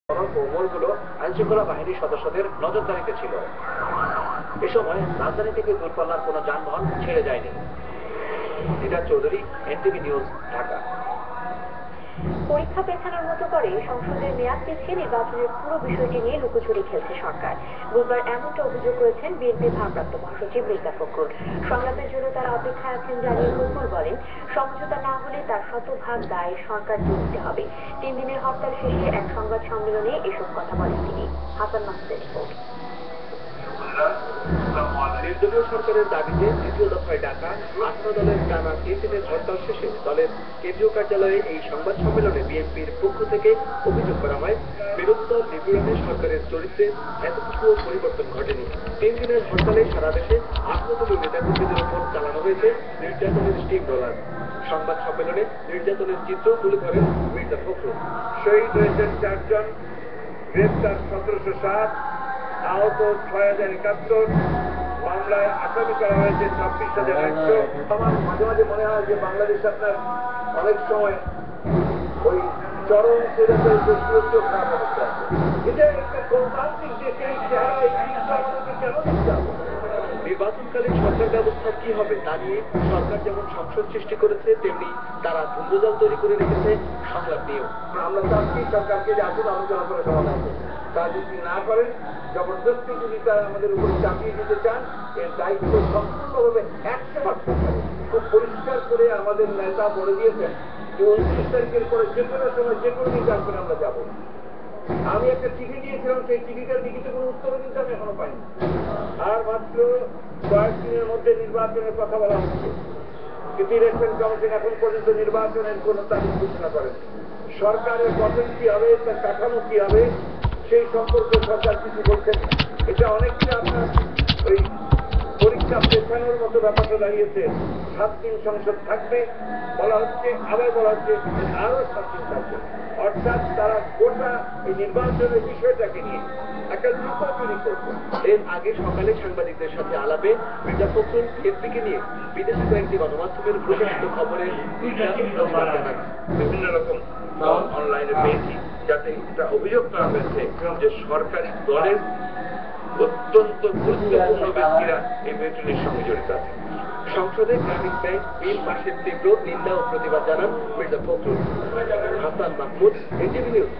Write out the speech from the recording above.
মোড়গুলো আইনশৃঙ্খলা বাহিনীর সদস্যদের নজরদারিতে ছিল। এ সময় রাজধানী থেকে দূরপাল্লার কোনো যানবাহন ছেড়ে যায়নি। দিদার চৌধুরী, এনটিভি নিউজ, ঢাকা। পরীক্ষা পেছানোর মতো করে সংসদের মেয়াদ পিছিয়ে নির্বাচনের পুরো বিষয়টি নিয়ে লুকোচুরি খেলছে সরকার। বুধবার এমনটা অভিযোগ করেছেন বিএনপির ভারপ্রাপ্ত মহাসচিব মির্জা ফখরুল। সংলাপের জন্য তারা অপেক্ষায় আছেন জানিয়ে ফখরুল বলেন, সমঝোতা না হলে তার শতভাগ দায় সরকারকে নিতে হবে। 3 দিনের হরতাল শেষে এক সংবাদ সম্মেলনে এসব কথা বলেন তিনি। হাসান মাহমুদের রিপোর্ট। নির্দলীয় সরকারের দাবিতে তৃতীয় দফায় ডাকা 18 দলের টানা 3 দিনের হরতাল শেষে দলের কেন্দ্রীয় কার্যালয়ে এই সংবাদ সম্মেলনে বিএনপির পক্ষ থেকে অভিযোগ করা হয়, বিরোধী দল নিপীড়নে সরকারের চরিত্রে এতটুকুও পরিবর্তন ঘটেনি। 3 দিনের হরতালে সারা দেশে 18 দলীয় নেতাকর্মীদের উপর চালানো হয়েছে নির্যাতনের স্টিম রোলার। সংবাদ সম্মেলনে নির্যাতনের চিত্র তুলে ধরেন মির্জা ফখরুল। শহীদ হয়েছেন 4 জন, গ্রেপ্তার 1707, আহত 6071, মামলায় আসামি করা হয়েছে 26,100। আমার মাঝে মাঝে মনে হয় যে বাংলাদেশ আপনার অনেক সময় ওই চরম সেরাতের দেশীয় খারাপ অবস্থা আছে। এটা একটা গণতান্ত্রিক দেশে এই চেহারা, এই জিনিসটা আমাদেরকে কেন দিতে হবে? নির্বাচনকালীন সরকার ব্যবস্থা কি হবে তা নিয়ে সরকার যেমন সংশয় সৃষ্টি করেছে, তেমনি তারা ধূম্রজাল তৈরি করে রেখেছে সংলাপ নিয়েও। আমরা চাচ্ছি সরকারকে যে আসুন আলোচনা করে সমাধান করুন। তা যদি না করেন, জবরদস্তি যদি তারা আমাদের উপর চাপিয়ে দিতে চান, এর দায়িত্ব সম্পূর্ণভাবে 100% খুব পরিষ্কার করে আমাদের নেতা বলে দিয়েছেন যে 29 তারিখের পরে যে কোনো সময় যে কোনো দিন আসবেন আমরা যাবো। আমি একটা চিঠি দিয়েছিলাম, সেই চিঠিটার লিখিত কোনো উত্তরও কিন্তু আমি এখনো পাইনি। আর মাত্র কয়েকদিনের মধ্যে নির্বাচনের কথা বলা হচ্ছে, কিন্তু ইলেকশন কমিশন এখন পর্যন্ত নির্বাচনের কোনো তারিখ ঘোষণা করেন। সরকারের গঠন কি হবে, তার কাঠামো কি হবে, সেই সম্পর্কে সরকার কিছু বলছেন। এটা অনেকটা আপনার ওই পরীক্ষা পেছানোর মতো ব্যাপারটা দাঁড়িয়েছে। 7 দিন সংসদ থাকবে বলা হচ্ছে, আবার বলা হচ্ছে আরো 7 দিন থাকবে। অর্থাৎ তারা গোটা এই নির্বাচনের বিষয়টাকে নিয়ে একটা লুকোচুরি করবে। এর আগে সকালে সাংবাদিকদের সাথে আলাপে মির্জা ফখরুল বিএনপিকে নিয়ে বিদেশি কয়েকটি গণমাধ্যমের প্রকাশিত খবরের জানান। বিভিন্ন রকম অনলাইনে পেয়েছি, যাতে এটা অভিযোগ করা হয়েছে যে সরকারি দলের অত্যন্ত গুরুত্বপূর্ণ ব্যক্তিরা এই মেট্রোনের সঙ্গে জড়িত আছে। সংসদে গ্রামীণ ব্যাংক বিল পাশের তীব্র নিন্দা ও প্রতিবাদ জানান মির্জা ফখরুল। Hasan Mahmud, NTV news.